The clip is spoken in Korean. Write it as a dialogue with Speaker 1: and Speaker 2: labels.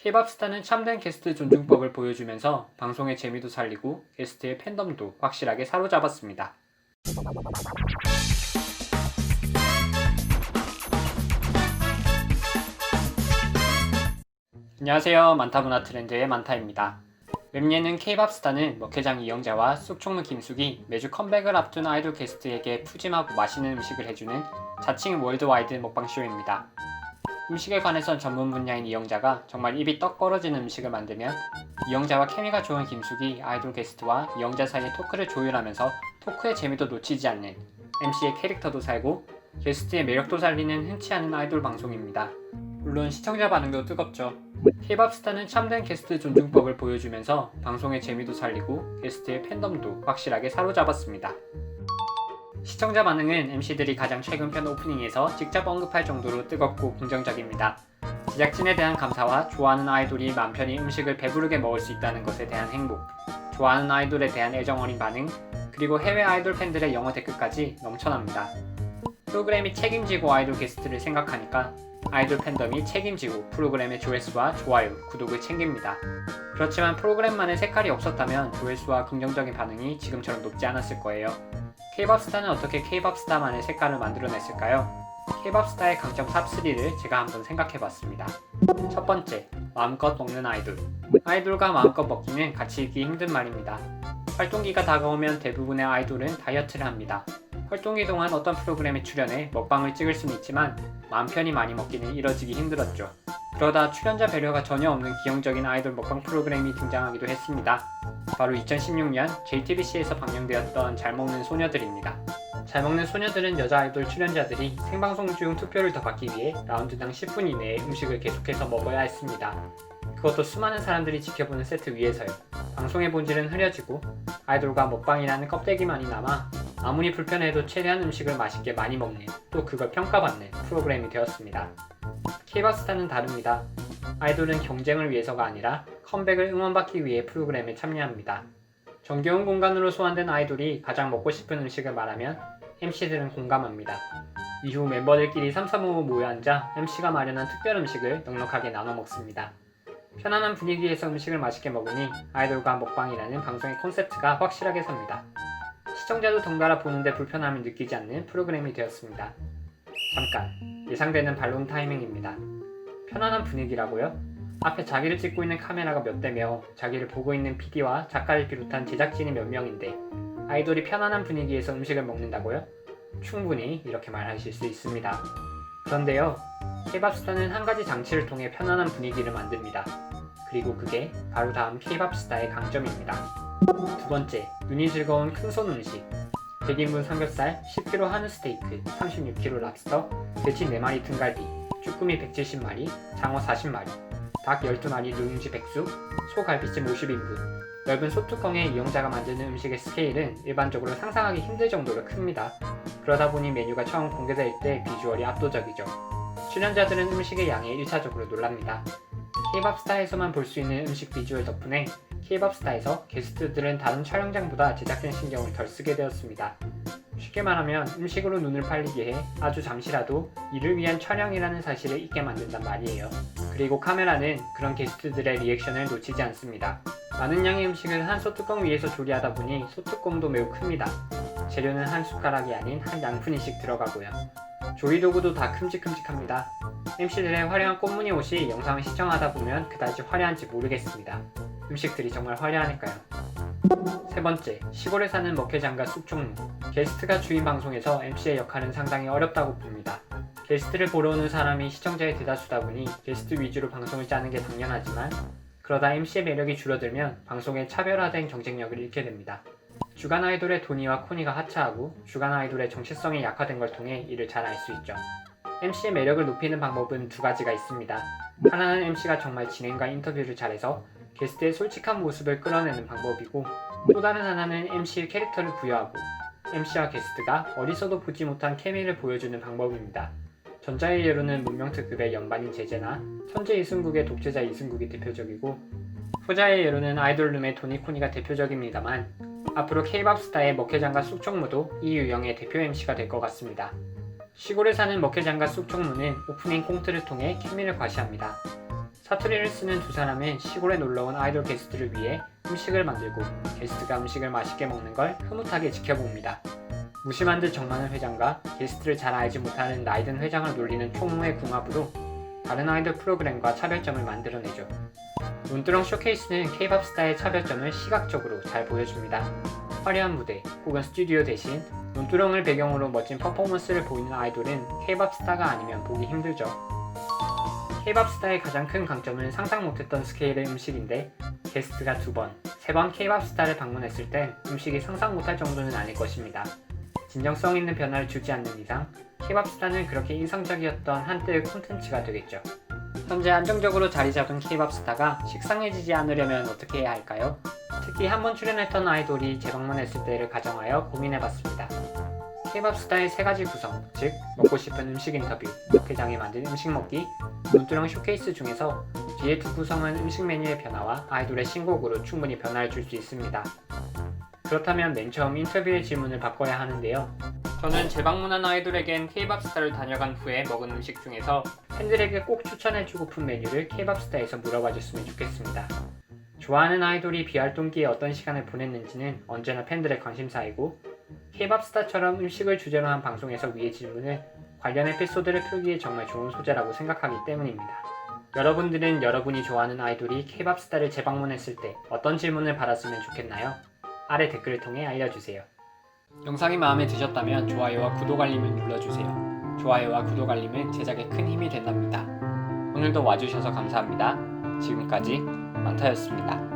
Speaker 1: K-pop 스타는 참된 게스트 존중법을 보여주면서 방송의 재미도 살리고 게스트의 팬덤도 확실하게 사로잡았습니다. 안녕하세요. 만타문화 트렌드의 만타입니다. 웹예능 K-pop 스타는 먹회장 이영자와 쑥총무 김숙이 매주 컴백을 앞둔 아이돌 게스트에게 푸짐하고 맛있는 음식을 해주는 자칭 월드와이드 먹방쇼입니다. 음식에 관해선 전문 분야인 이영자가 정말 입이 떡 벌어지는 음식을 만들면 이영자와 케미가 좋은 김숙이 아이돌 게스트와 이영자 사이의 토크를 조율하면서 토크의 재미도 놓치지 않는 MC의 캐릭터도 살고 게스트의 매력도 살리는 흔치 않은 아이돌 방송입니다. 물론 시청자 반응도 뜨겁죠. K-pop 스타는 참된 게스트 존중법을 보여주면서 방송의 재미도 살리고 게스트의 팬덤도 확실하게 사로잡았습니다. 시청자 반응은 MC들이 가장 최근 편 오프닝에서 직접 언급할 정도로 뜨겁고 긍정적입니다. 제작진에 대한 감사와 좋아하는 아이돌이 맘 편히 음식을 배부르게 먹을 수 있다는 것에 대한 행복, 좋아하는 아이돌에 대한 애정 어린 반응, 그리고 해외 아이돌 팬들의 영어 댓글까지 넘쳐납니다. 프로그램이 책임지고 아이돌 게스트를 생각하니까 아이돌 팬덤이 책임지고 프로그램의 조회수와 좋아요, 구독을 챙깁니다. 그렇지만 프로그램만의 색깔이 없었다면 조회수와 긍정적인 반응이 지금처럼 높지 않았을 거예요. K-pop 스타는 어떻게 K-pop 스타만의 색깔을 만들어냈을까요? K-pop 스타의 강점 탑3를 제가 한번 생각해봤습니다. 첫 번째, 마음껏 먹는 아이돌. 아이돌과 마음껏 먹기는 같이 읽기 힘든 말입니다. 활동기가 다가오면 대부분의 아이돌은 다이어트를 합니다. 활동기 동안 어떤 프로그램에 출연해 먹방을 찍을 수는 있지만 마음 편히 많이 먹기는 이뤄지기 힘들었죠. 그러다 출연자 배려가 전혀 없는 기형적인 아이돌 먹방 프로그램이 등장하기도 했습니다. 바로 2016년 JTBC에서 방영되었던 잘 먹는 소녀들입니다. 잘 먹는 소녀들은 여자 아이돌 출연자들이 생방송 중 투표를 더 받기 위해 라운드당 10분 이내에 음식을 계속해서 먹어야 했습니다. 그것도 수많은 사람들이 지켜보는 세트 위에서요. 방송의 본질은 흐려지고 아이돌과 먹방이라는 껍데기만이 남아 아무리 불편해도 최대한 음식을 맛있게 많이 먹는, 또 그걸 평가받는 프로그램이 되었습니다. K-pop 스타는 다릅니다. 아이돌은 경쟁을 위해서가 아니라 컴백을 응원받기 위해 프로그램에 참여합니다. 정겨운 공간으로 소환된 아이돌이 가장 먹고 싶은 음식을 말하면 MC들은 공감합니다. 이후 멤버들끼리 삼삼오오 모여 앉아 MC가 마련한 특별 음식을 넉넉하게 나눠 먹습니다. 편안한 분위기에서 음식을 맛있게 먹으니 아이돌과 먹방이라는 방송의 콘셉트가 확실하게 섭니다. 시청자도 덩달아 보는데 불편함을 느끼지 않는 프로그램이 되었습니다. 잠깐, 예상되는 반론 타이밍입니다. 편안한 분위기라고요? 앞에 자기를 찍고 있는 카메라가 몇 대며 자기를 보고 있는 PD와 작가를 비롯한 제작진이 몇 명인데 아이돌이 편안한 분위기에서 음식을 먹는다고요? 충분히 이렇게 말하실 수 있습니다. 그런데요, K-pop 스타는 한 가지 장치를 통해 편안한 분위기를 만듭니다. 그리고 그게 바로 다음 K-pop 스타의 강점입니다. 두 번째, 눈이 즐거운 큰손 음식. 100인분 삼겹살, 10kg 한우 스테이크, 36kg 랍스터, 돼지 4마리 등갈비, 쭈꾸미 170마리, 장어 40마리, 닭 12마리 누룽지 백숙, 소 갈비찜 50인분. 넓은 소뚜껑에 이영자가 만드는 음식의 스케일은 일반적으로 상상하기 힘들 정도로 큽니다. 그러다 보니 메뉴가 처음 공개될 때 비주얼이 압도적이죠. 출연자들은 음식의 양에 1차적으로 놀랍니다. K-pop 스타에서만 볼 수 있는 음식 비주얼 덕분에 K-pop 스타에서 게스트들은 다른 촬영장보다 제작진 신경을 덜 쓰게 되었습니다. 쉽게 말하면 음식으로 눈을 팔리게 해 아주 잠시라도 이를 위한 촬영이라는 사실을 잊게 만든단 말이에요. 그리고 카메라는 그런 게스트들의 리액션을 놓치지 않습니다. 많은 양의 음식을 한 소뚜껑 위에서 조리하다 보니 소뚜껑도 매우 큽니다. 재료는 한 숟가락이 아닌 한 양푼이씩 들어가고요. 조리 도구도 다 큼직큼직합니다. MC들의 화려한 꽃무늬 옷이 영상을 시청하다 보면 그다지 화려한지 모르겠습니다. 음식들이 정말 화려하니까요. 세 번째, 시골에 사는 먹회장과 쑥총무. 게스트가 주인 방송에서 MC의 역할은 상당히 어렵다고 봅니다. 게스트를 보러 오는 사람이 시청자의 대다수다 보니 게스트 위주로 방송을 짜는 게 당연하지만 그러다 MC의 매력이 줄어들면 방송의 차별화된 경쟁력을 잃게 됩니다. 주간 아이돌의 도니와 코니가 하차하고 주간 아이돌의 정체성이 약화된 걸 통해 이를 잘 알 수 있죠. MC의 매력을 높이는 방법은 두 가지가 있습니다. 하나는 MC가 정말 진행과 인터뷰를 잘해서 게스트의 솔직한 모습을 끌어내는 방법이고, 또 다른 하나는 MC의 캐릭터를 부여하고 MC와 게스트가 어디서도 보지 못한 케미를 보여주는 방법입니다. 전자의 예로는 문명특급의 연반인 제재나 천재 이승국의 독재자 이승국이 대표적이고, 후자의 예로는 아이돌룸의 도니코니가 대표적입니다만 앞으로 K-pop 스타의 먹회장과 쑥총무도 이 유형의 대표 MC가 될 것 같습니다. 시골에 사는 먹회장과 쑥총무는 오프닝 꽁트를 통해 케미를 과시합니다. 사투리를 쓰는 두 사람은 시골에 놀러온 아이돌 게스트를 위해 음식을 만들고 게스트가 음식을 맛있게 먹는 걸 흐뭇하게 지켜봅니다. 무심한 듯 정많은 회장과 게스트를 잘 알지 못하는 나이든 회장을 놀리는 총무의 궁합으로 다른 아이돌 프로그램과 차별점을 만들어내죠. 논두렁 쇼케이스는 K-POP 스타의 차별점을 시각적으로 잘 보여줍니다. 화려한 무대 혹은 스튜디오 대신 논두렁을 배경으로 멋진 퍼포먼스를 보이는 아이돌은 K-POP 스타가 아니면 보기 힘들죠. K-POP 스타의 가장 큰 강점은 상상 못했던 스케일의 음식인데 게스트가 2번, 3번 K-POP 스타를 방문했을 땐 음식이 상상 못할 정도는 아닐 것입니다. 진정성 있는 변화를 주지 않는 이상 K-POP 스타는 그렇게 인상적이었던 한때의 콘텐츠가 되겠죠. 현재 안정적으로 자리 잡은 K-POP 스타가 식상해지지 않으려면 어떻게 해야 할까요? 특히 한 번 출연했던 아이돌이 재방문했을 때를 가정하여 고민해봤습니다. K-POP 스타의 3가지 구성, 즉 먹고 싶은 음식 인터뷰, 회장이 만든 음식 먹기, 논두렁 쇼케이스 중에서 뒤의 두 구성은 음식 메뉴의 변화와 아이돌의 신곡으로 충분히 변화를 줄 수 있습니다. 그렇다면 맨 처음 인터뷰의 질문을 바꿔야 하는데요. 저는 재방문한 아이돌에겐 K-POP 스타를 다녀간 후에 먹은 음식 중에서 팬들에게 꼭 추천해주고픈 메뉴를 K-POP 스타에서 물어봐줬으면 좋겠습니다. 좋아하는 아이돌이 비활동기에 어떤 시간을 보냈는지는 언제나 팬들의 관심사이고 K-POP 스타처럼 음식을 주제로 한 방송에서 위의 질문을 관련 에피소드를 풀기에 정말 좋은 소재라고 생각하기 때문입니다. 여러분들은 여러분이 좋아하는 아이돌이 K-POP 스타를 재방문했을 때 어떤 질문을 받았으면 좋겠나요? 아래 댓글을 통해 알려주세요. 영상이 마음에 드셨다면 좋아요와 구독 알림을 눌러주세요. 좋아요와 구독 알림은 제작에 큰 힘이 된답니다. 오늘도 와주셔서 감사합니다. 지금까지 만타였습니다.